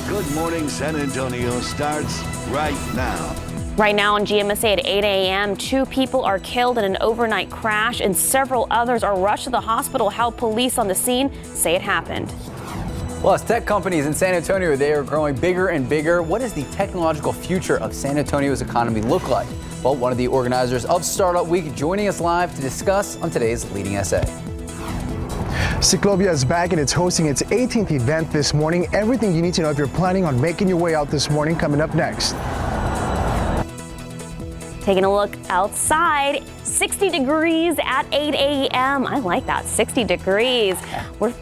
Good Morning San Antonio starts right now. Right now on GMSA at 8 a.m., 2 people are killed in an overnight crash and several others are rushed to the hospital. How police on the scene say it happened. Plus, tech companies in San Antonio, they are growing bigger and bigger. What does the technological future of San Antonio's economy look like? Well, one of the organizers of Startup Week joining us live to discuss on today's Leading SA. Ciclovia is back and it's hosting its 18th event this morning. Everything you need to know if you're planning on making your way out this morning coming up next. Taking a look outside, 60 degrees at 8 a.m. I like that, 60 degrees.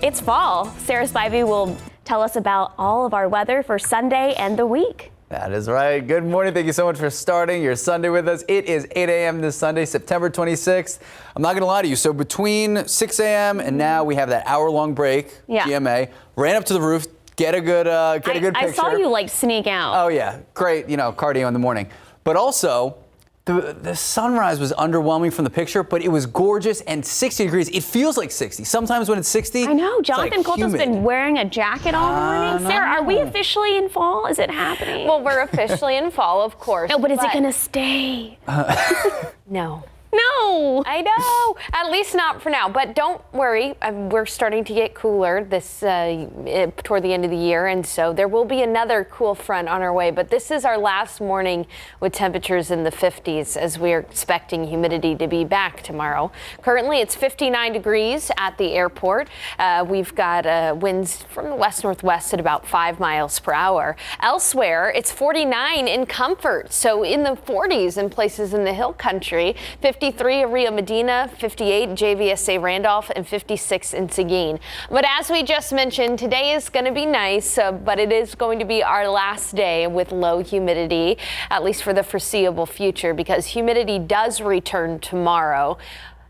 It's fall. Sarah Spivey will tell us about all of our weather for Sunday and the week. That is right. Good morning. Thank you so much for starting your Sunday with us. It is 8 a.m. this Sunday, September 26th. I'm not going to lie to you. So between 6 a.m. and now we have that hour-long break. Yeah. GMA ran up to the roof, get a good picture. I saw you like sneak out. Oh yeah, great. Cardio in the morning, but also. The sunrise was underwhelming from the picture, but it was gorgeous and 60 degrees. It feels like 60. Sometimes when it's 60, I know. Jonathan Colton's been wearing a jacket all morning. Sarah, are we officially in fall? Is it happening? Well, we're officially in fall, of course. No, but is it going to stay? No. No. I know. At least not for now. But don't worry. We're starting to get cooler toward the end of the year. And so there will be another cool front on our way. But this is our last morning with temperatures in the 50s as we're expecting humidity to be back tomorrow. Currently, it's 59 degrees at the airport. We've got winds from the west-northwest at about 5 miles per hour. Elsewhere, it's 49 in Comfort. So in the 40s in places in the hill country. 53 at Rio Medina, 58 JVSA Randolph, and 56 in Seguin. But as we just mentioned, today is going to be nice, but it is going to be our last day with low humidity, at least for the foreseeable future, because humidity does return tomorrow.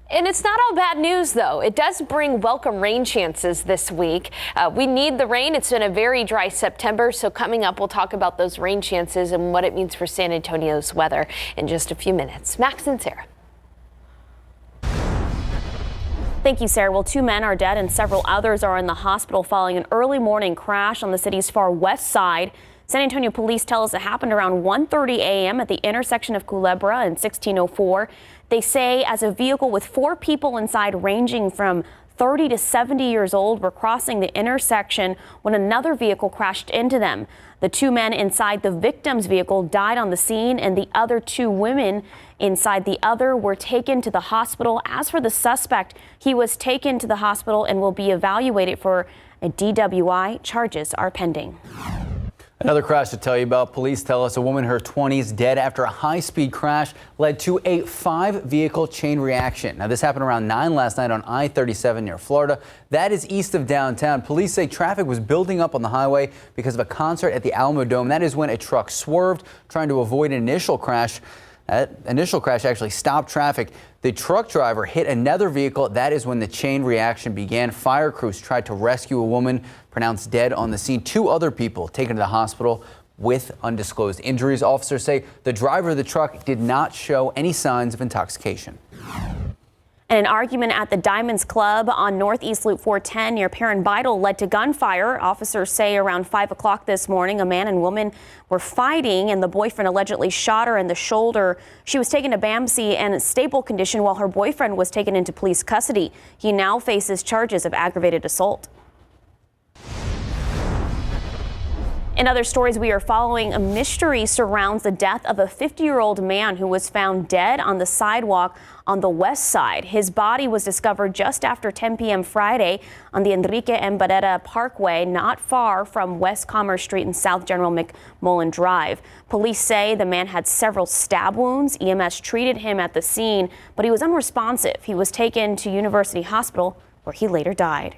And it's not all bad news, though. It does bring welcome rain chances this week. We need the rain. It's been a very dry September. So coming up, we'll talk about those rain chances and what it means for San Antonio's weather in just a few minutes. Max and Sarah. Thank you, Sarah. Well, 2 men are dead and several others are in the hospital following an early morning crash on the city's far west side. San Antonio police tell us it happened around 1:30 a.m. at the intersection of Culebra and 1604. They say as a vehicle with 4 people inside ranging from 30 to 70 years old were crossing the intersection when another vehicle crashed into them. The 2 men inside the victim's vehicle died on the scene, and the other 2 women inside the other were taken to the hospital. As for the suspect, he was taken to the hospital and will be evaluated for a DWI. Charges are pending. Another crash to tell you about. Police tell us a woman in her 20s dead after a high-speed crash led to a 5-vehicle chain reaction. Now, this happened around 9 last night on I-37 near Florida. That is east of downtown. Police say traffic was building up on the highway because of a concert at the Alamo Dome. That is when a truck swerved, trying to avoid an initial crash. That initial crash actually stopped traffic. The truck driver hit another vehicle. That is when the chain reaction began. Fire crews tried to rescue a woman pronounced dead on the scene. 2 other people taken to the hospital with undisclosed injuries. Officers say the driver of the truck did not show any signs of intoxication. An argument at the Diamonds Club on Northeast Loop 410 near Perrin Vital led to gunfire. Officers say around 5 o'clock this morning, a man and woman were fighting and the boyfriend allegedly shot her in the shoulder. She was taken to BAMC in a stable condition while her boyfriend was taken into police custody. He now faces charges of aggravated assault. In other stories we are following, a mystery surrounds the death of a 50-year-old man who was found dead on the sidewalk on the west side. His body was discovered just after 10 p.m. Friday on the Enrique M. Barrera Parkway, not far from West Commerce Street and South General McMullen Drive. Police say the man had several stab wounds. EMS treated him at the scene, but he was unresponsive. He was taken to University Hospital, where he later died.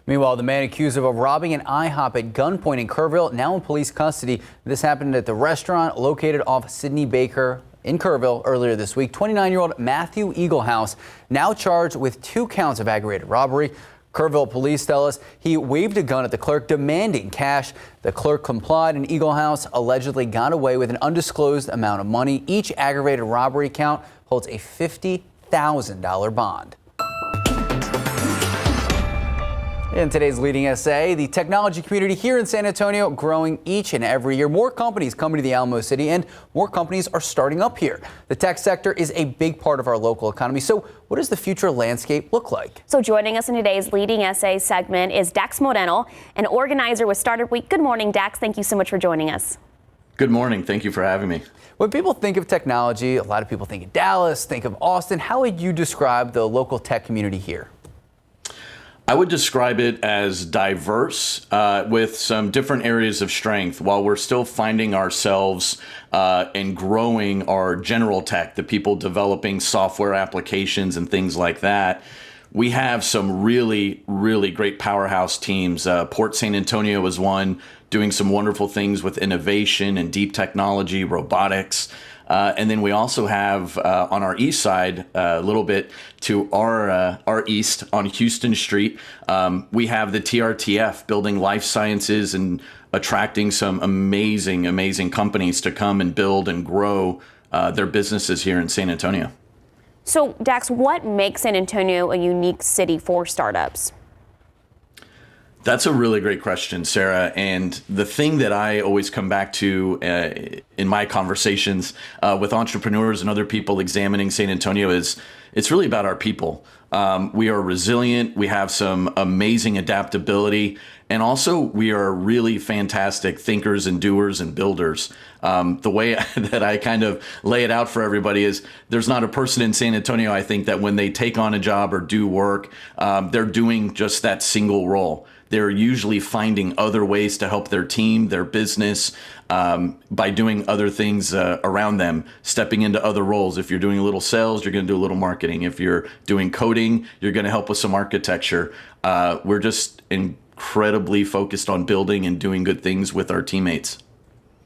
Meanwhile, the man accused of robbing an IHOP at gunpoint in Kerrville now in police custody. This happened at the restaurant located off Sidney Baker in Kerrville earlier this week. 29-year-old Matthew Eaglehouse now charged with 2 counts of aggravated robbery. Kerrville police tell us he waved a gun at the clerk demanding cash. The clerk complied and Eaglehouse allegedly got away with an undisclosed amount of money. Each aggravated robbery count holds a $50,000 bond. In today's leading essay, the technology community here in San Antonio growing each and every year. More companies coming to the Alamo City and more companies are starting up here. The tech sector is a big part of our local economy. So what does the future landscape look like? So joining us in today's leading essay segment is Dax Moreno, an organizer with Startup Week. Good morning, Dax. Thank you so much for joining us. Good morning. Thank you for having me. When people think of technology, a lot of people think of Dallas, think of Austin. How would you describe the local tech community here? I would describe it as diverse with some different areas of strength. While we're still finding ourselves and growing our general tech, the people developing software applications and things like that, we have some really, really great powerhouse teams. Port San Antonio is one, doing some wonderful things with innovation and deep technology, robotics. And then we also have on our east side, a little bit to our east on Houston Street, we have the TRTF building life sciences and attracting some amazing, amazing companies to come and build and grow their businesses here in San Antonio. So, Dax, what makes San Antonio a unique city for startups? That's a really great question, Sarah. And the thing that I always come back to in my conversations with entrepreneurs and other people examining San Antonio is it's really about our people. We are resilient. We have some amazing adaptability. And also, we are really fantastic thinkers and doers and builders. The way that I kind of lay it out for everybody is there's not a person in San Antonio, I think, that when they take on a job or do work, they're doing just that single role. They're usually finding other ways to help their team, their business, by doing other things around them, stepping into other roles. If you're doing a little sales, you're going to do a little marketing. If you're doing coding, you're going to help with some architecture. We're just incredibly focused on building and doing good things with our teammates.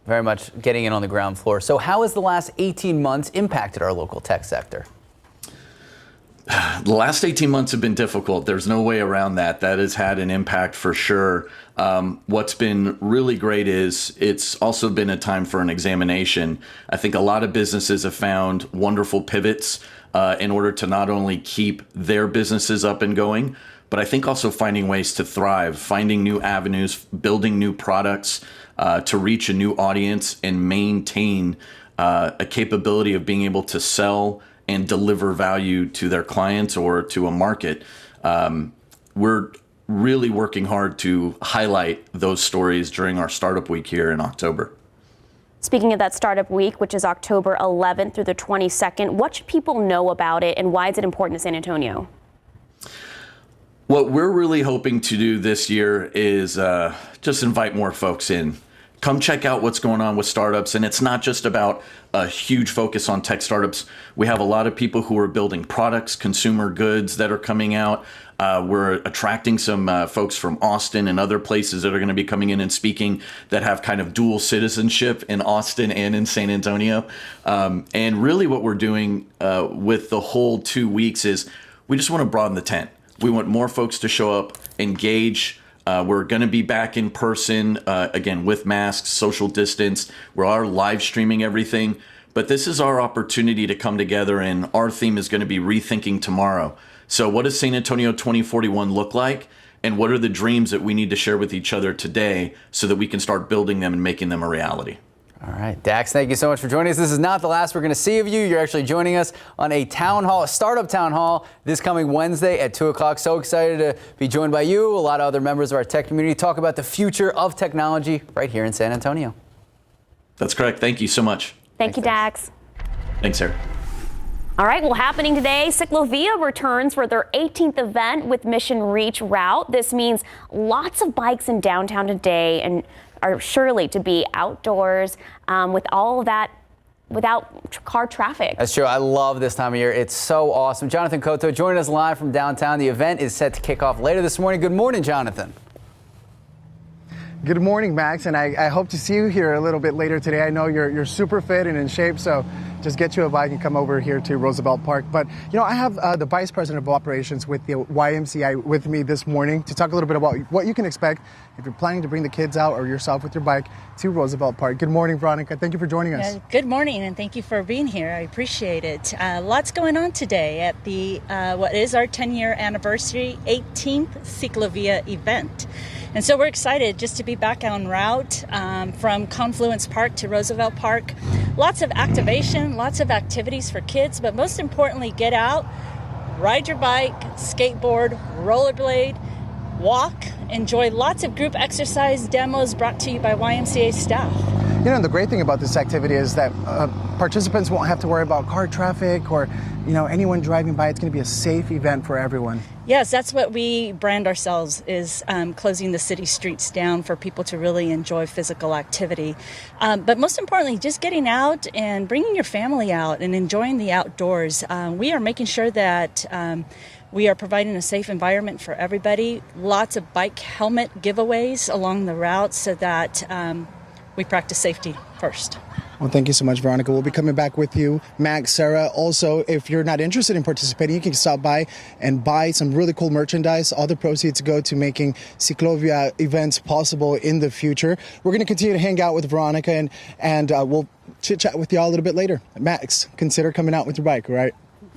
Very much getting in on the ground floor. So how has the last 18 months impacted our local tech sector? The last 18 months have been difficult. There's no way around that. That has had an impact for sure. What's been really great is it's also been a time for an examination. I think a lot of businesses have found wonderful pivots in order to not only keep their businesses up and going, but I think also finding ways to thrive, finding new avenues, building new products to reach a new audience and maintain a capability of being able to sell and deliver value to their clients or to a market. We're really working hard to highlight those stories during our Startup Week here in October. Speaking of that Startup Week, which is October 11th through the 22nd, what should people know about it and why is it important to San Antonio? What we're really hoping to do this year is just invite more folks in. Come check out what's going on with startups. And it's not just about a huge focus on tech startups. We have a lot of people who are building products, consumer goods that are coming out. We're attracting some folks from Austin and other places that are going to be coming in and speaking that have kind of dual citizenship in Austin and in San Antonio. And really what we're doing with the whole 2 weeks is we just want to broaden the tent. We want more folks to show up, engage. We're going to be back in person, again, with masks, social distance. We are live streaming everything. But this is our opportunity to come together, and our theme is going to be Rethinking Tomorrow. So what does San Antonio 2041 look like? And what are the dreams that we need to share with each other today so that we can start building them and making them a reality? All right, Dax, thank you so much for joining us. This is not the last we're going to see of you. You're actually joining us on a town hall, a startup town hall, this coming Wednesday at 2 o'clock. So excited to be joined by you, a lot of other members of our tech community, talk about the future of technology right here in San Antonio. That's correct. Thank you so much. Thank you, Dax. Thanks, Sarah. All right, well, happening today, Ciclovia returns for their 18th event with Mission Reach route. This means lots of bikes in downtown today and are surely to be outdoors with all of that without car traffic. That's true. I love this time of year. It's so awesome. Jonathan Cotto joining us live from downtown. The event is set to kick off later this morning. Good morning, Jonathan. Good morning, Max, and I hope to see you here a little bit later today. I know you're super fit and in shape, so just get you a bike and come over here to Roosevelt Park. But, you know, I have the Vice President of Operations with the YMCA with me this morning to talk a little bit about what you can expect if you're planning to bring the kids out or yourself with your bike to Roosevelt Park. Good morning, Veronica. Thank you for joining us. Good morning, and thank you for being here. I appreciate it. Lots going on today at the what is our 10-year anniversary 18th Ciclovia event. And so we're excited just to be back on route from Confluence Park to Roosevelt Park. Lots of activation, lots of activities for kids, but most importantly, get out, ride your bike, skateboard, rollerblade, walk, enjoy lots of group exercise demos brought to you by YMCA staff. You know, the great thing about this activity is that participants won't have to worry about car traffic or, you know, anyone driving by. It's going to be a safe event for everyone. Yes, that's what we brand ourselves, is closing the city streets down for people to really enjoy physical activity. But most importantly, just getting out and bringing your family out and enjoying the outdoors. We are making sure that we are providing a safe environment for everybody. Lots of bike helmet giveaways along the route so that we practice safety first. Well, thank you so much, Veronica. We'll be coming back with you. Max, Sarah, also, if you're not interested in participating, you can stop by and buy some really cool merchandise. All the proceeds go to making Ciclovia events possible in the future. We're going to continue to hang out with Veronica, and we'll chit-chat with you all a little bit later. Max, consider coming out with your bike, all right?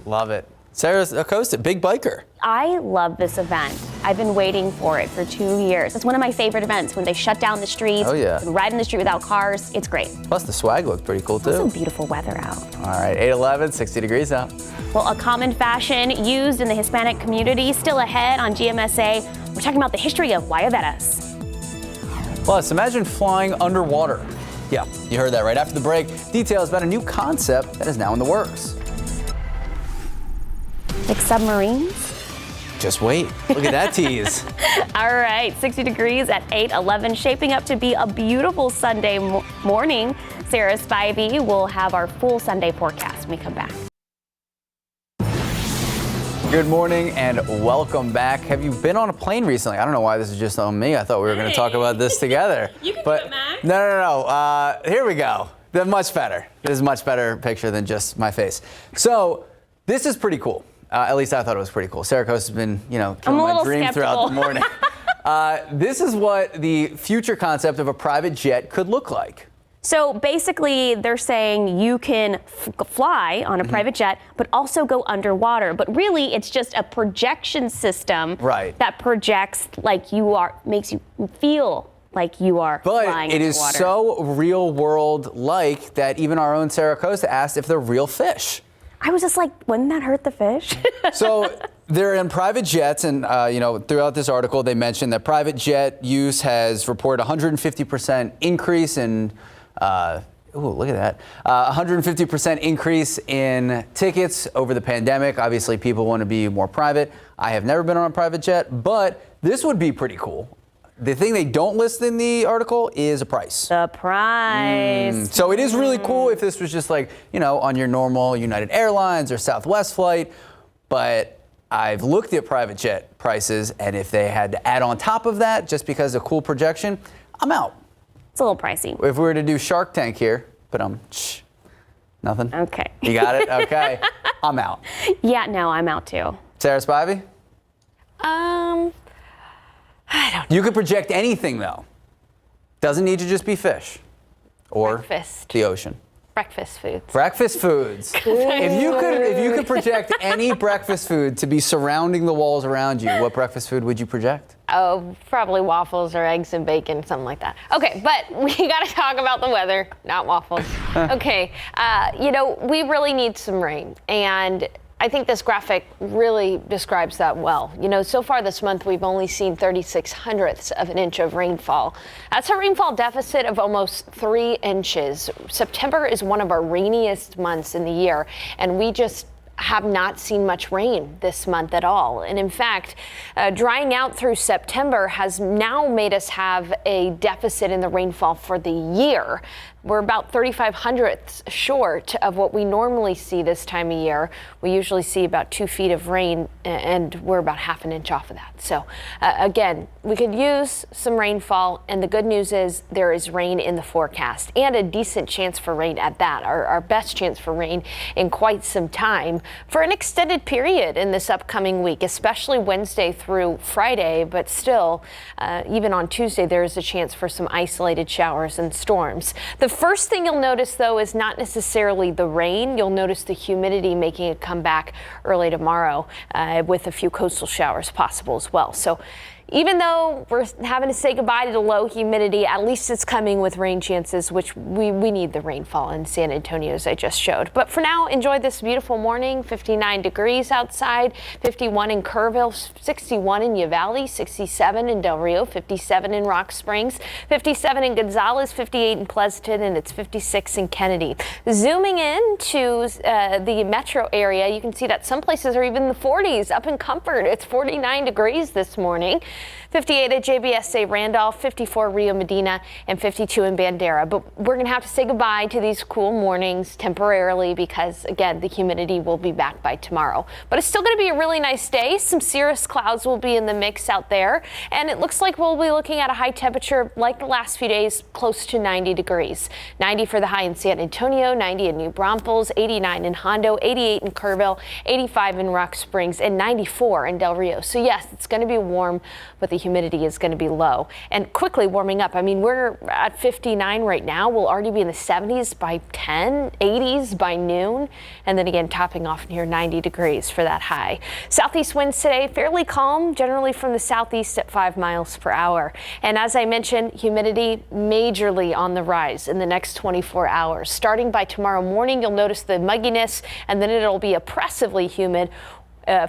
Love it. Sarah Acosta, big biker. I love this event. I've been waiting for it for 2 years. It's one of my favorite events when they shut down the streets. Oh, yeah. Ride in the street without cars. It's great. Plus, the swag looked pretty cool, too. It's some beautiful weather out. All right, 8:11, 60 degrees out. Well, a common fashion used in the Hispanic community still ahead on GMSA. We're talking about the history of guayaberas. Plus, imagine flying underwater. Yeah, you heard that right after the break. Details about a new concept that is now in the works. Like submarines? Just wait. Look at that tease. All right, 60 degrees at 8:11, shaping up to be a beautiful Sunday morning. Sarah Spivey will have our full Sunday forecast when we come back. Good morning and welcome back. Have you been on a plane recently? I don't know why this is just on me. I thought we were going to talk about this together. You can but do it, Max. No. Here we go. They're much better. This is a much better picture than just my face. So this is pretty cool. At least I thought it was pretty cool. Sarah Coast has been, killing my dream throughout the morning. This is what the future concept of a private jet could look like. So basically, they're saying you can fly on a private jet, but also go underwater. But really, it's just a projection system that projects like you are, makes you feel like you are flying But it is underwater. so real world like that even our own Sarah Costa asked if they're real fish. I was just like, wouldn't that hurt the fish? So they're in private jets, and throughout this article they mentioned that private jet use has reported 150% increase in. Look at that! 150% increase in tickets over the pandemic. Obviously, people want to be more private. I have never been on a private jet, but this would be pretty cool. The thing they don't list in the article is a price. The price. So it is really cool if this was just like, on your normal United Airlines or Southwest flight. But I've looked at private jet prices, and if they had to add on top of that just because of cool projection, I'm out. It's a little pricey. If we were to do Shark Tank here, but nothing? Okay. You got it? Okay. I'm out. Yeah, no, I'm out too. Sarah Spivey? I don't know. You could project anything, though. Doesn't need to just be fish or Breakfast. the ocean. Breakfast foods. Breakfast foods. If you could project any breakfast food to be surrounding the walls around you, what breakfast food would you project? Oh, probably waffles or eggs and bacon, something like that. Okay, but we got to talk about the weather, not waffles. Okay, we really need some rain, and I think this graphic really describes that well. So far this month, we've only seen 36/100ths of an inch of rainfall. That's a rainfall deficit of almost 3 inches. September is one of our rainiest months in the year, and we just have not seen much rain this month at all. And in fact, drying out through September has now made us have a deficit in the rainfall for the year. we're about 3/500ths short of what we normally see this time of year. We usually see about 2 feet of rain, and we're about half an inch off of that. So again, we could use some rainfall, and the good news is there is rain in the forecast and a decent chance for rain at that, our best chance for rain in quite some time for an extended period in this upcoming week, especially Wednesday through Friday, but still, even on Tuesday, there is a chance for some isolated showers and storms. The first thing you'll notice, though, is not necessarily the rain. You'll notice the humidity making a comeback early tomorrow with a few coastal showers possible as well. So even though we're having to say goodbye to the low humidity, at least it's coming with rain chances, which we need the rainfall in San Antonio, as I just showed. But for now, enjoy this beautiful morning. 59 degrees outside, 51 in Kerrville, 61 in Uvalde, 67 in Del Rio, 57 in Rock Springs, 57 in Gonzales, 58 in Pleasanton, and it's 56 in Kennedy. Zooming in to the metro area, you can see that some places are even in the 40s. Up in Comfort, it's 49 degrees this morning. 58 at GMSA Randolph, 54 Rio Medina, and 52 in Bandera. But we're going to have to say goodbye to these cool mornings temporarily because, again, the humidity will be back by tomorrow. But it's still going to be a really nice day. Some cirrus clouds will be in the mix out there. And it looks like we'll be looking at a high temperature like the last few days, close to 90 degrees. 90 for the high in San Antonio, 90 in New Braunfels, 89 in Hondo, 88 in Kerrville, 85 in Rock Springs, and 94 in Del Rio. So, yes, it's going to be warm, but the humidity is going to be low and quickly warming up. I mean, we're at 59 right now. We'll already be in the 70s by 10, 80s by noon, and then again topping off near 90 degrees for that high. Southeast winds today fairly calm, generally from the southeast at 5 miles per hour. And as I mentioned, humidity majorly on the rise in the next 24 hours. Starting by tomorrow morning, you'll notice the mugginess, and then it'll be oppressively humid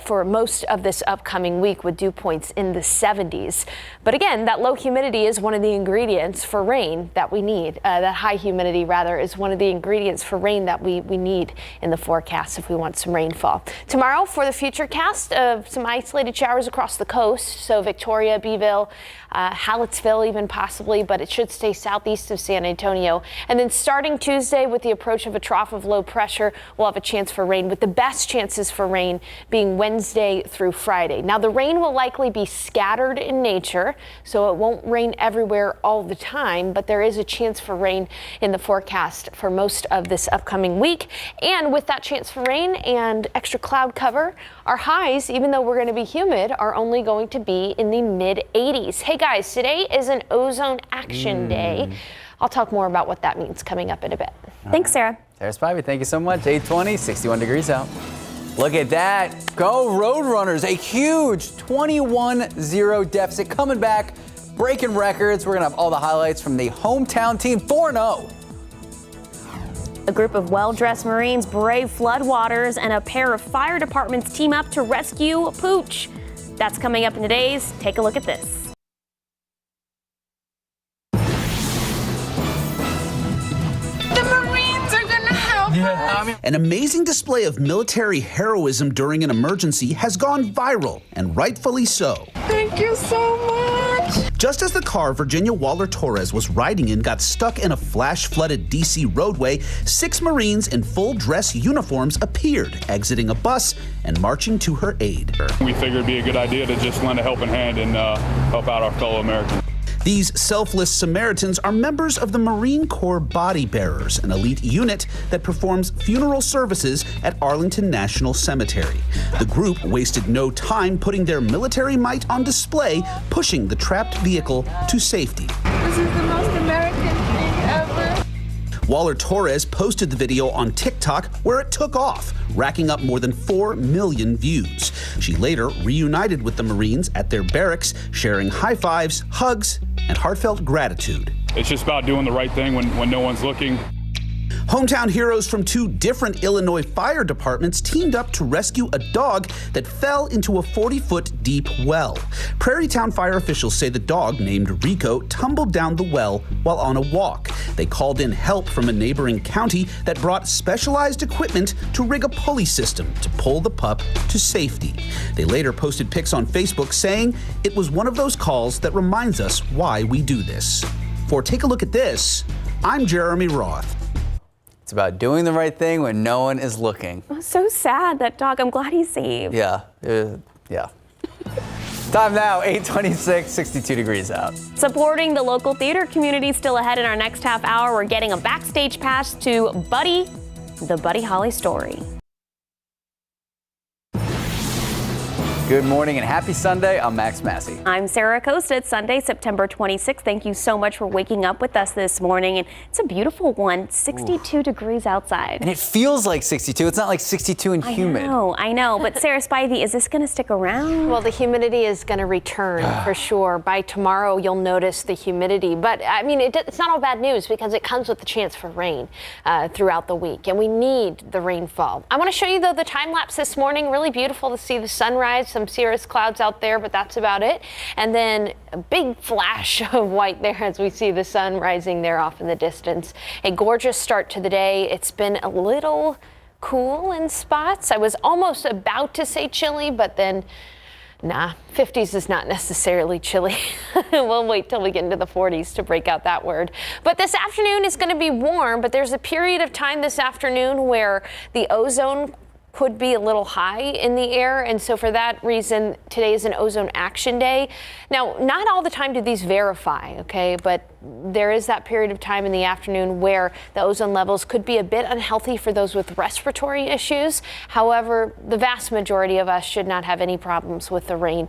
for most of this upcoming week with dew points in the 70s. But again, that low humidity is one of the ingredients for rain that we need. That high humidity, rather, is one of the ingredients for rain that we need in the forecast if we want some rainfall. Tomorrow, for the futurecast of some isolated showers across the coast, so Victoria, Beeville, Hallettsville even possibly, but it should stay southeast of San Antonio. And then starting Tuesday with the approach of a trough of low pressure, we'll have a chance for rain, with the best chances for rain being Wednesday through Friday. Now, the rain will likely be scattered in nature, so it won't rain everywhere all the time, but there is a chance for rain in the forecast for most of this upcoming week. And with that chance for rain and extra cloud cover, our highs, even though we're going to be humid, are only going to be in the mid 80s. Hey guys, today is an ozone action day. I'll talk more about what that means coming up in a bit. Thanks, Sarah. Sarah Spivey, thank you so much. 8:20, 61 degrees out. Look at that. Go Roadrunners. A huge 21-0 deficit coming back, breaking records. We're going to have all the highlights from the hometown team, 4-0. A group of well-dressed Marines brave floodwaters, and a pair of fire departments team up to rescue Pooch. That's coming up in today's Take a Look at This. An amazing display of military heroism during an emergency has gone viral, and rightfully so. Thank you so much. Just as the car Virginia Waller-Torres was riding in got stuck in a flash-flooded D.C. roadway, 6 Marines in full dress uniforms appeared, exiting a bus and marching to her aid. We figured it'd be a good idea to just lend a helping hand and help out our fellow Americans. These selfless Samaritans are members of the Marine Corps Body Bearers, an elite unit that performs funeral services at Arlington National Cemetery. The group wasted no time putting their military might on display, pushing the trapped vehicle to safety. This is the most American thing ever. Waller-Torres posted the video on TikTok, where it took off, racking up more than 4 million views. She later reunited with the Marines at their barracks, sharing high fives, hugs, and heartfelt gratitude. It's just about doing the right thing when no one's looking. Hometown heroes from 2 different Illinois fire departments teamed up to rescue a dog that fell into a 40-foot deep well. Prairie Town fire officials say the dog, named Rico, tumbled down the well while on a walk. They called in help from a neighboring county that brought specialized equipment to rig a pulley system to pull the pup to safety. They later posted pics on Facebook saying it was one of those calls that reminds us why we do this. For Take a Look at This, I'm Jeremy Roth. It's about doing the right thing when no one is looking. Oh, so sad, that dog. I'm glad he's safe. Yeah. Time now, 8:26, 62 degrees out. Supporting the local theater community still ahead in our next half hour. We're getting a backstage pass to Buddy, the Buddy Holly story. Good morning and happy Sunday. I'm Max Massey. I'm Sarah Costa. It's Sunday, September 26th. Thank you so much for waking up with us this morning. And it's a beautiful one, 62 degrees outside. And it feels like 62. It's not like 62 and humid. I know. But Sarah Spivey, is this going to stick around? Well, the humidity is going to return for sure. By tomorrow, you'll notice the humidity. But I mean, it's not all bad news because it comes with the chance for rain throughout the week. And we need the rainfall. I want to show you, though, the time lapse this morning. Really beautiful to see the sunrise. Some cirrus clouds out there, but that's about it. And then a big flash of white there as we see the sun rising there off in the distance. A gorgeous start to the day. It's been a little cool in spots. I was almost about to say chilly, but then nah, 50s is not necessarily chilly. We'll wait till we get into the 40s to break out that word. But this afternoon is going to be warm, but there's a period of time this afternoon where the ozone could be a little high in the air, and so for that reason, today is an ozone action day. Now, not all the time do these verify, okay, but there is that period of time in the afternoon where the ozone levels could be a bit unhealthy for those with respiratory issues. However, the vast majority of us should not have any problems with the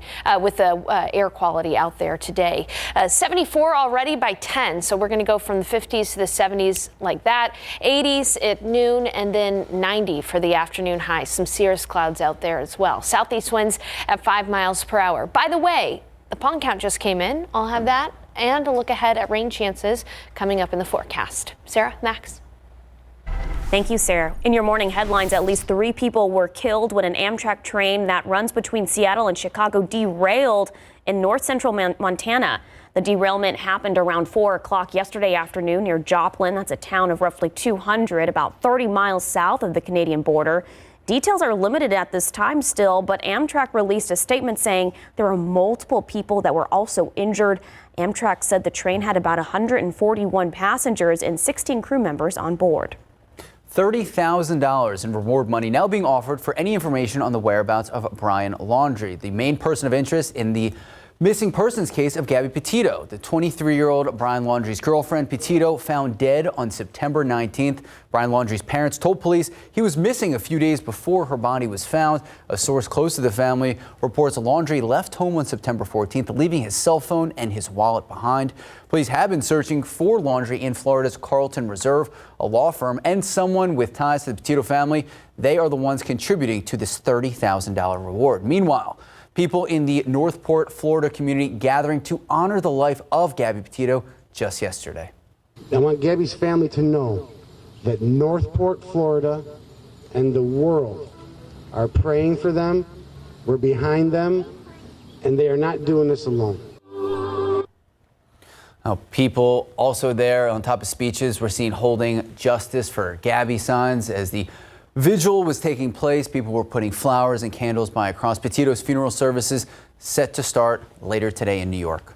air quality out there today. 74 already by 10, so we're going to go from the 50s to the 70s like that. 80s at noon, and then 90 for the afternoon high. Some cirrus clouds out there as well. Southeast winds at 5 miles per hour. By the way, the pollen count just came in. I'll have that and a look ahead at rain chances coming up in the forecast. Sarah, Max. Thank you, Sarah. In your morning headlines, at least 3 people were killed when an Amtrak train that runs between Seattle and Chicago derailed in north central Montana. The derailment happened around 4 o'clock yesterday afternoon near Joplin. That's a town of roughly 200, about 30 miles south of the Canadian border. Details are limited at this time still, but Amtrak released a statement saying there were multiple people that were also injured. Amtrak said the train had about 141 passengers and 16 crew members on board. $30,000 in reward money now being offered for any information on the whereabouts of Brian Laundrie, the main person of interest in the missing persons case of Gabby Petito. The 23-year-old Brian Laundrie's girlfriend, Petito, found dead on September 19th. Brian Laundrie's parents told police he was missing a few days before her body was found. A source close to the family reports Laundrie left home on September 14th, leaving his cell phone and his wallet behind. Police have been searching for Laundrie in Florida's Carlton Reserve, a law firm, and someone with ties to the Petito family. They are the ones contributing to this $30,000 reward. Meanwhile, people in the Northport, Florida community gathering to honor the life of Gabby Petito just yesterday. I want Gabby's family to know that Northport, Florida, and the world are praying for them. We're behind them, and they are not doing this alone. Now, people also there on top of speeches were seen holding justice for Gabby signs as the vigil was taking place. People were putting flowers and candles by across. Petito's funeral services set to start later today in New York.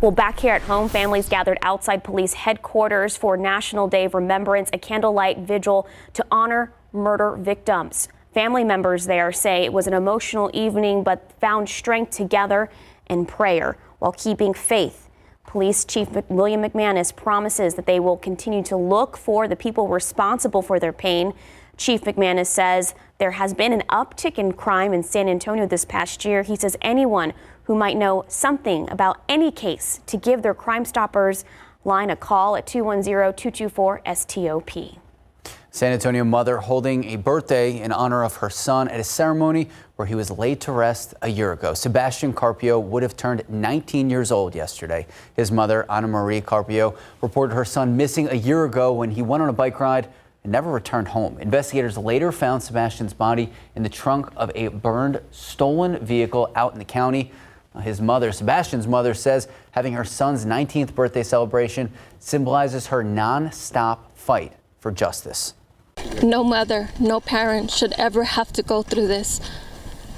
Well, back here at home, families gathered outside police headquarters for National Day of Remembrance, a candlelight vigil to honor murder victims. Family members there say it was an emotional evening, but found strength together in prayer while keeping faith. Police Chief William McManus promises that they will continue to look for the people responsible for their pain. Chief McManus says there has been an uptick in crime in San Antonio this past year. He says anyone who might know something about any case to give their Crime Stoppers line a call at 210-224-STOP. San Antonio mother holding a birthday in honor of her son at a ceremony where he was laid to rest a year ago. Sebastian Carpio would have turned 19 years old yesterday. His mother, Ana Marie Carpio, reported her son missing a year ago when he went on a bike ride and never returned home. Investigators later found Sebastian's body in the trunk of a burned, stolen vehicle out in the county. His mother, Sebastian's mother, says having her son's 19th birthday celebration symbolizes her non-stop fight for justice. No mother, no parent should ever have to go through this.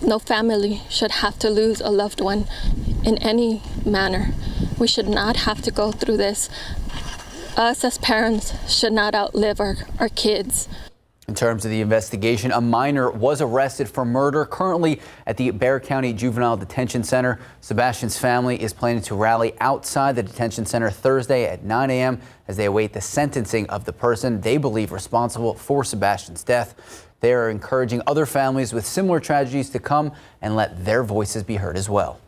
No family should have to lose a loved one in any manner. We should not have to go through this. Us as parents should not outlive our kids. In terms of the investigation, a minor was arrested for murder currently at the Bexar County Juvenile Detention Center. Sebastian's family is planning to rally outside the detention center Thursday at 9 a.m. as they await the sentencing of the person they believe responsible for Sebastian's death. They are encouraging other families with similar tragedies to come and let their voices be heard as well.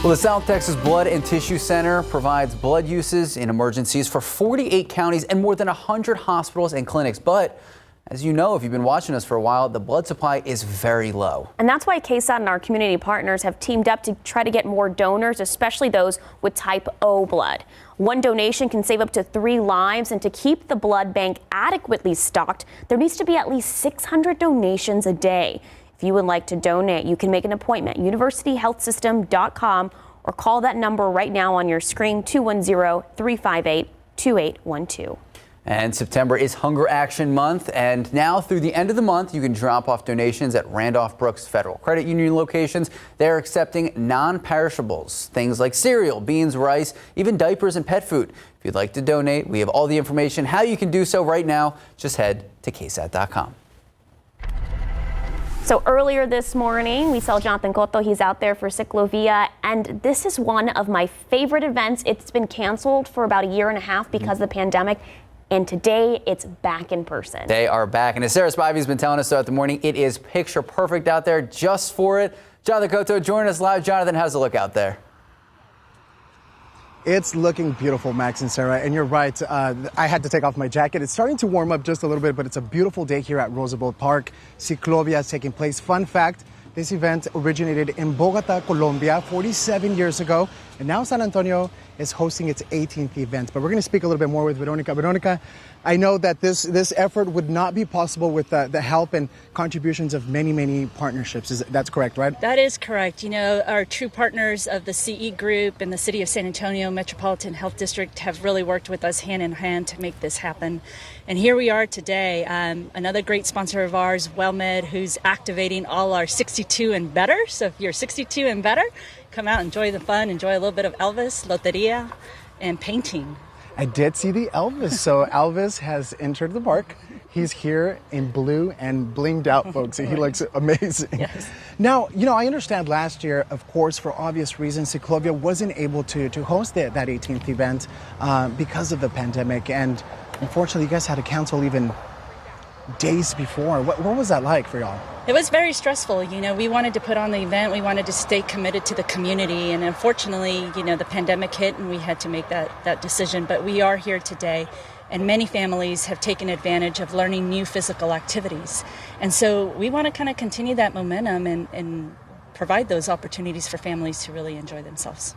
Well, the South Texas Blood and Tissue Center provides blood uses in emergencies for 48 counties and more than 100 hospitals and clinics. But as you know, if you've been watching us for a while, the blood supply is very low. And that's why KSAT and our community partners have teamed up to try to get more donors, especially those with type O blood. One donation can save up to 3 lives, and to keep the blood bank adequately stocked, there needs to be at least 600 donations a day. If you would like to donate, you can make an appointment at universityhealthsystem.com or call that number right now on your screen, 210-358-2812. And September is Hunger Action Month, and now through the end of the month, you can drop off donations at Randolph Brooks Federal Credit Union locations. They're accepting non-perishables, things like cereal, beans, rice, even diapers and pet food. If you'd like to donate, we have all the information how you can do so right now. Just head to KSAT.com. So earlier this morning, we saw Jonathan Cotto. He's out there for Ciclovia, and this is one of my favorite events. It's been canceled for about a year and a half because of the pandemic, and today it's back in person. They are back, and as Sarah Spivey's been telling us throughout the morning, it is picture perfect out there just for it. Jonathan Cotto joining us live. Jonathan, how's it look out there? It's looking beautiful, Max and Sarah, and you're right. I had to take off my jacket. It's starting to warm up just a little bit, but it's a beautiful day here at Roosevelt Park. Ciclovia is taking place. Fun fact, this event originated in Bogota, Colombia, 47 years ago, and now San Antonio is hosting its 18th event. But we're going to speak a little bit more with Veronica. Veronica, I know that this effort would not be possible with the help and contributions of many partnerships. That's correct, right? That is correct. You know, our true partners of the CE Group and the City of San Antonio Metropolitan Health District have really worked with us hand in hand to make this happen. And here we are today. Another great sponsor of ours, WellMed, who's activating all our 62 and better. So if you're 62 and better, come out, enjoy the fun, enjoy a little bit of Elvis, loteria, and painting. I did see the Elvis. So Elvis has entered the park. He's here in blue and blinged out, folks. He looks amazing. Yes. Now, you know, I understand last year, of course, for obvious reasons, Ciclovia wasn't able to host that 18th event because of the pandemic. And unfortunately, you guys had to cancel even days before. What was that like for y'all? It was very stressful. You know, we wanted to put on the event. We wanted to stay committed to the community. And unfortunately, you know, the pandemic hit and we had to make that decision. But we are here today. And many families have taken advantage of learning new physical activities. And so we want to kind of continue that momentum and provide those opportunities for families to really enjoy themselves.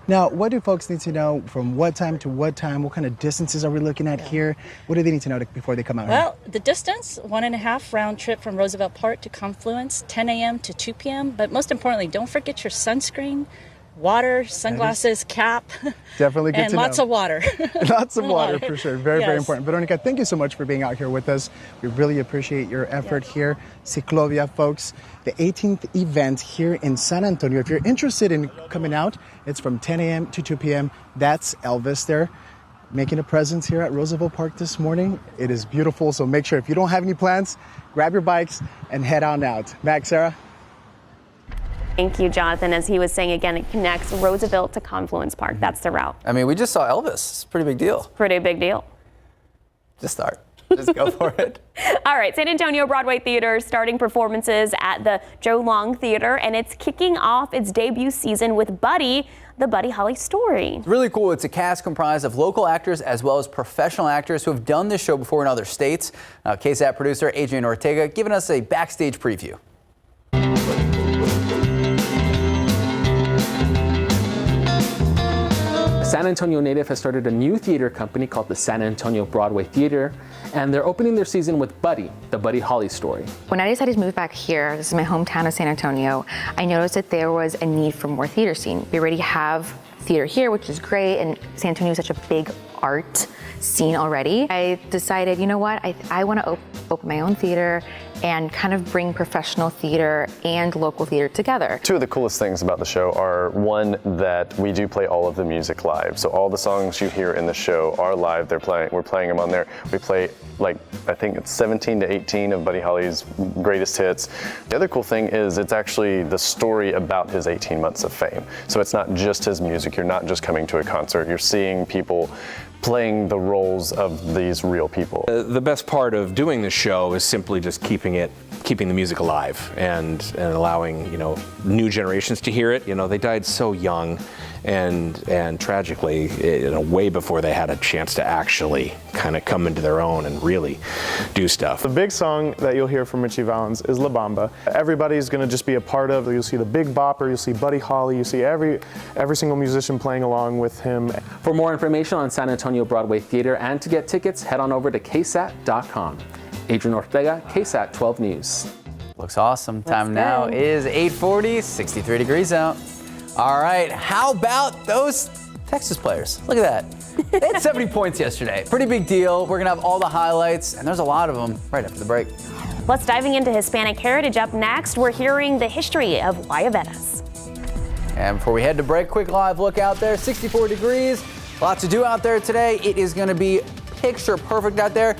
Now, what do folks need to know from what time to what time? What kind of distances are we looking at here? What do they need to know before they come out here? Well, the distance, 1.5 round trip from Roosevelt Park to Confluence, 10 a.m. to 2 p.m. But most importantly, don't forget your sunscreen, water, sunglasses, cap. Definitely good and to know. lots of water. Lots of water, for sure. Very, yes. very important. Veronica, thank you so much for being out here with us. We really appreciate your effort here. Ciclovia, folks, the 18th event here in San Antonio. If you're interested in coming out, it's from 10 a.m. to 2 p.m. That's Elvis there, making a presence here at Roosevelt Park this morning. It is beautiful, so make sure if you don't have any plans, grab your bikes and head on out. Max, Sarah? Thank you, Jonathan. As he was saying again, it connects Roosevelt to Confluence Park. That's the route. I mean, we just saw Elvis. It's a pretty big deal. Pretty big deal. Just start. Just go for it. All right, San Antonio Broadway Theater starting performances at the Joe Long Theater, and it's kicking off its debut season with Buddy, the Buddy Holly story. It's really cool. It's a cast comprised of local actors as well as professional actors who have done this show before in other states. KSAT producer Adrian Ortega giving us a backstage preview. San Antonio native has started a new theater company called the San Antonio Broadway Theater, and they're opening their season with Buddy, the Buddy Holly story. When I decided to move back here, this is my hometown of San Antonio, I noticed that there was a need for more theater scene. We already have theater here, which is great, and San Antonio is such a big art scene already. I decided, you know what, I want to open my own theater and kind of bring professional theater and local theater together. Two of the coolest things about the show are, one, that we do play all of the music live. So all the songs you hear in the show are live. We're playing them on there. We play, like, I think it's 17 to 18 of Buddy Holly's greatest hits. The other cool thing is it's actually the story about his 18 months of fame. So it's not just his music. You're not just coming to a concert. You're seeing people playing the roles of these real people. The best part of doing this show is simply just keeping the music alive and allowing, new generations to hear it. They died so young and tragically, way before they had a chance to actually kind of come into their own and really do stuff. The big song that you'll hear from Richie Valens is La Bamba. Everybody's going to just be a part of it. You'll see the Big Bopper, you'll see Buddy Holly, you see every single musician playing along with him. For more information on San Antonio Broadway Theater and to get tickets, head on over to KSAT.com. Adrian Ortega, KSAT 12 News. Looks awesome. Time now is 8:40, 63 degrees out. All right, how about those Texas players? Look at that. They had 70 points yesterday. Pretty big deal. We're going to have all the highlights, and there's a lot of them right after the break. Plus, diving into Hispanic heritage up next, we're hearing the history of Guayaberas. And before we head to break, quick live look out there, 64 degrees. Lots to do out there today. It is going to be picture perfect out there.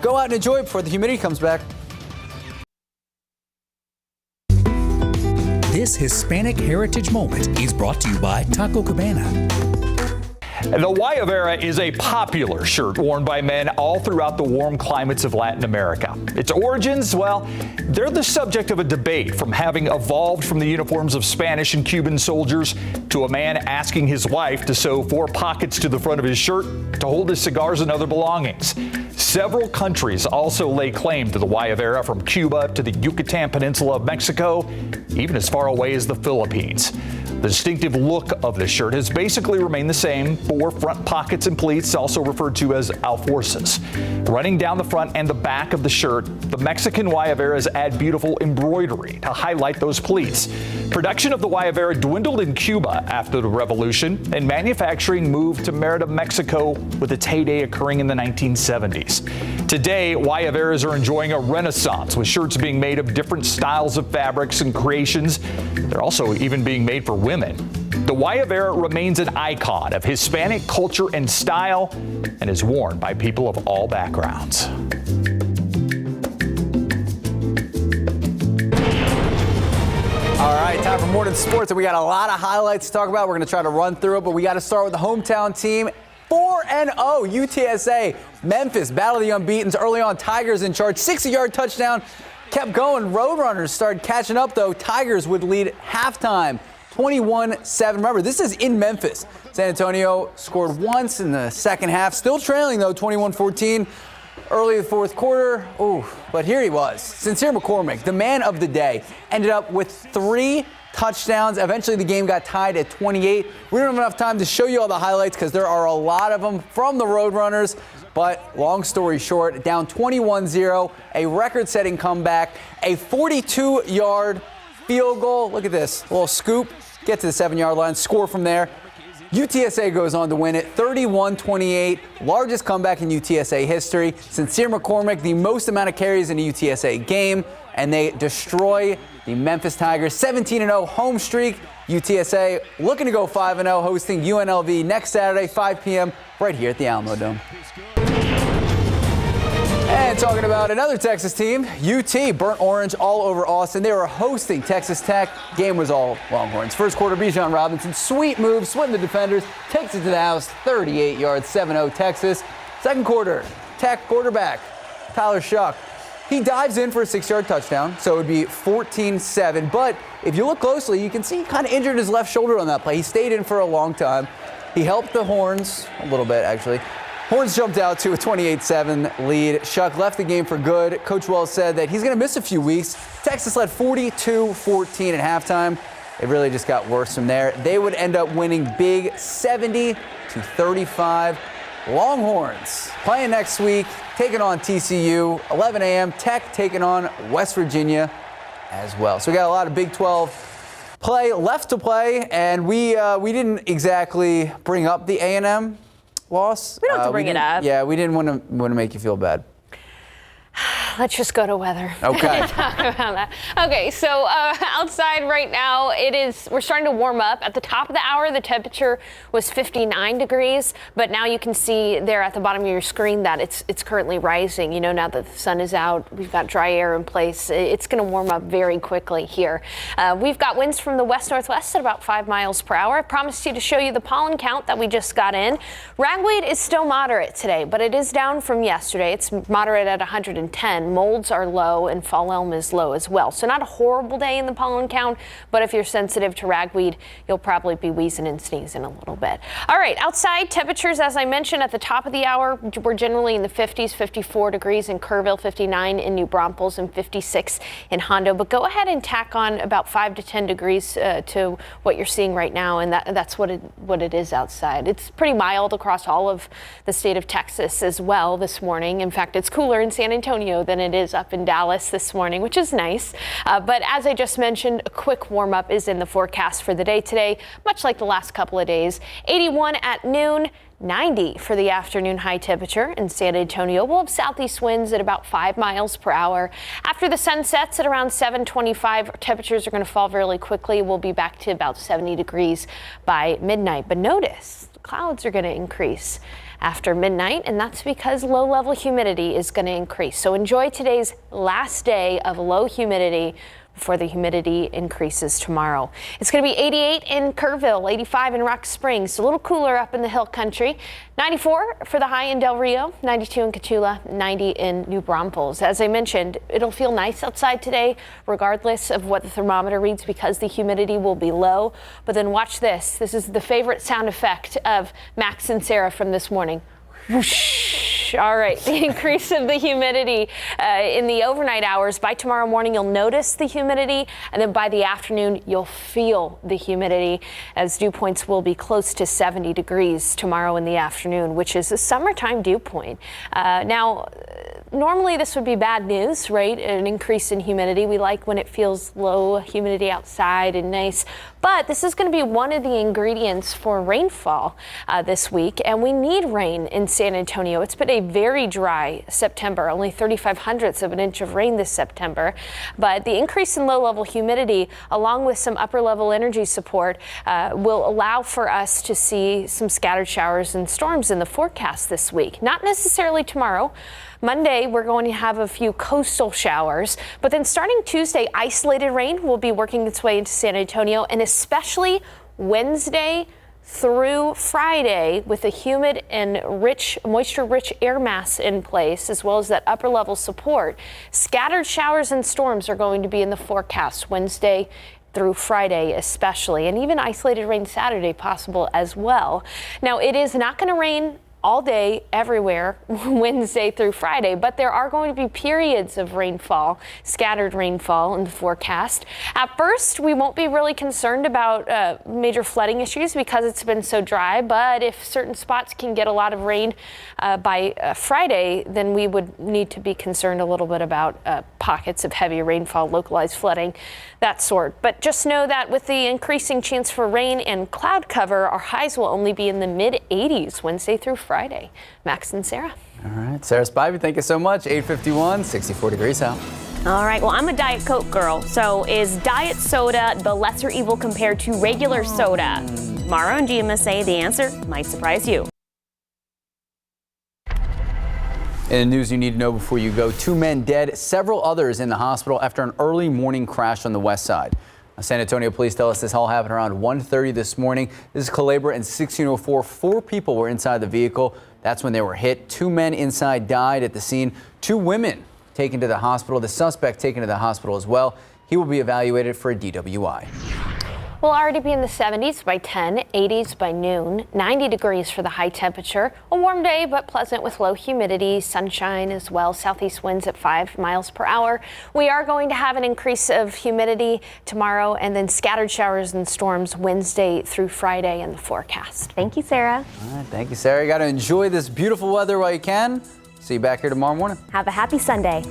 Go out and enjoy it before the humidity comes back. This Hispanic Heritage Moment is brought to you by Taco Cabana. The Guayabera is a popular shirt worn by men all throughout the warm climates of Latin America. Its origins, well, they're the subject of a debate, from having evolved from the uniforms of Spanish and Cuban soldiers to a man asking his wife to sew 4 pockets to the front of his shirt to hold his cigars and other belongings. Several countries also lay claim to the Guayabera, from Cuba to the Yucatan Peninsula of Mexico, even as far away as the Philippines. The distinctive look of the shirt has basically remained the same: 4 front pockets and pleats, also referred to as alforces. Running down the front and the back of the shirt, the Mexican Guayaberas add beautiful embroidery to highlight those pleats. Production of the Guayabera dwindled in Cuba after the revolution, and manufacturing moved to Merida, Mexico, with its heyday occurring in the 1970s. Today, Guayaberas are enjoying a renaissance, with shirts being made of different styles of fabrics and creations. They're also even being made for women. The Guayabera remains an icon of Hispanic culture and style, and is worn by people of all backgrounds. All right, time for morning sports, and we got a lot of highlights to talk about. We're going to try to run through it, but we got to start with the hometown team. 4-0 UTSA. Memphis battle the unbeatens early on. Tigers in charge. 60-yard touchdown. Kept going. Roadrunners started catching up, though. Tigers would lead at halftime, 21-7. Remember, this is in Memphis. San Antonio scored once in the second half. Still trailing, though, 21-14. Early in the fourth quarter. Ooh, but here he was. Sincere McCormick, the man of the day, ended up with 3 touchdowns. Eventually, the game got tied at 28. We don't have enough time to show you all the highlights because there are a lot of them from the Roadrunners. But long story short, down 21-0, a record-setting comeback, a 42-yard field goal. Look at this, a little scoop, get to the 7-yard line, score from there. UTSA goes on to win it, 31-28, largest comeback in UTSA history. Sincere McCormick, the most amount of carries in a UTSA game, and they destroy the Memphis Tigers. 17-0 home streak. UTSA looking to go 5-0, hosting UNLV next Saturday, 5 p.m. right here at the Alamo Dome. And talking about another Texas team, UT, burnt orange all over Austin. They were hosting Texas Tech. Game was all Longhorns. First quarter, Bijan Robinson, sweet move, sweating the defenders, takes it to the house, 38 yards, 7-0 Texas. Second quarter, Tech quarterback Tyler Shuck, he dives in for a 6-yard touchdown, so it would be 14-7. But if you look closely, you can see he kind of injured his left shoulder on that play. He stayed in for a long time. He helped the Horns a little bit, actually. Horns jumped out to a 28-7 lead. Shuck left the game for good. Coach Wells said that he's going to miss a few weeks. Texas led 42-14 at halftime. It really just got worse from there. They would end up winning big, 70-35. Longhorns playing next week, taking on TCU, 11 a.m. Tech taking on West Virginia as well. So we got a lot of Big 12 play left to play, and we didn't exactly bring up the A&M loss. We don't have to bring it up. Yeah, we didn't want to make you feel bad. let's just go to weather. Okay. Talk about that. Okay, so outside right now, we're starting to warm up. At the top of the hour, the temperature was 59 degrees, but now you can see there at the bottom of your screen that it's currently rising. You know, now that the sun is out, we've got dry air in place. It's going to warm up very quickly here. We've got winds from the west-northwest at about 5 miles per hour. I promised you to show you the pollen count that we just got in. Ragweed is still moderate today, but it is down from yesterday. It's moderate at 110. Molds are low and fall elm is low as well. So not a horrible day in the pollen count, but if you're sensitive to ragweed, you'll probably be wheezing and sneezing a little bit. All right, outside temperatures, as I mentioned at the top of the hour, we're generally in the 50s, 54 degrees in Kerrville, 59 in New Braunfels, and 56 in Hondo. But go ahead and tack on about 5 to 10 degrees to what you're seeing right now, and that's what it is outside. It's pretty mild across all of the state of Texas as well this morning. In fact, it's cooler in San Antonio than it is up in Dallas this morning, which is nice. But as I just mentioned, a quick warm up is in the forecast for the day today, much like the last couple of days. 81 at noon. 90 for the afternoon high temperature in San Antonio. We'll have southeast winds at about 5 miles per hour. After the sun sets at around 7:25, temperatures are going to fall really quickly. We'll be back to about 70 degrees by midnight. But notice the clouds are going to increase after midnight, and that's because low-level humidity is going to increase. So enjoy today's last day of low humidity before the humidity increases tomorrow. It's going to be 88 in Kerrville, 85 in Rock Springs, a little cooler up in the hill country, 94 for the high in Del Rio, 92 in Cotulla, 90 in New Braunfels. As I mentioned, it'll feel nice outside today, regardless of what the thermometer reads, because the humidity will be low. But then watch this. This is the favorite sound effect of Max and Sarah from this morning. Whoosh. All right, the increase of the humidity in the overnight hours. By tomorrow morning, you'll notice the humidity, and then by the afternoon, you'll feel the humidity, as dew points will be close to 70 degrees tomorrow in the afternoon, which is a summertime dew point. Now, normally this would be bad news, right? An increase in humidity. We like when it feels low humidity outside and nice. But this is going to be one of the ingredients for rainfall this week, and we need rain in San Antonio. It's been a very dry September, only 0.35 of an inch of rain this September. But the increase in low-level humidity, along with some upper-level energy support, will allow for us to see some scattered showers and storms in the forecast this week. Not necessarily tomorrow. Monday, we're going to have a few coastal showers, but then starting Tuesday, isolated rain will be working its way into San Antonio, and especially Wednesday through Friday with a humid and moisture-rich air mass in place, as well as that upper-level support. Scattered showers and storms are going to be in the forecast Wednesday through Friday especially, and even isolated rain Saturday possible as well. Now, it is not going to rain all day, everywhere, Wednesday through Friday, but there are going to be periods of rainfall, scattered rainfall in the forecast. At first, we won't be really concerned about major flooding issues because it's been so dry, but if certain spots can get a lot of rain by Friday, then we would need to be concerned a little bit about pockets of heavy rainfall, localized flooding, that sort. But just know that with the increasing chance for rain and cloud cover, our highs will only be in the mid-80s Wednesday through Friday. Max and Sarah. All right, Sarah Spivey, thank you so much. 8:51, 64 degrees out. All right, well, I'm a Diet Coke girl, so is diet soda the lesser evil compared to regular soda? Tomorrow on GMSA, the answer might surprise you. In the news you need to know before you go, 2 men dead, several others in the hospital after an early morning crash on the west side. San Antonio police tell us this all happened around 1:30 this morning. This is Calabria and 1604. 4 people were inside the vehicle. That's when they were hit. 2 men inside died at the scene. 2 women taken to the hospital. The suspect taken to the hospital as well. He will be evaluated for a DWI. We'll already be in the 70s by 10, 80s by noon, 90 degrees for the high temperature. A warm day, but pleasant with low humidity, sunshine as well, southeast winds at 5 miles per hour. We are going to have an increase of humidity tomorrow and then scattered showers and storms Wednesday through Friday in the forecast. Thank you, Sarah. All right, thank you, Sarah. You got to enjoy this beautiful weather while you can. See you back here tomorrow morning. Have a happy Sunday.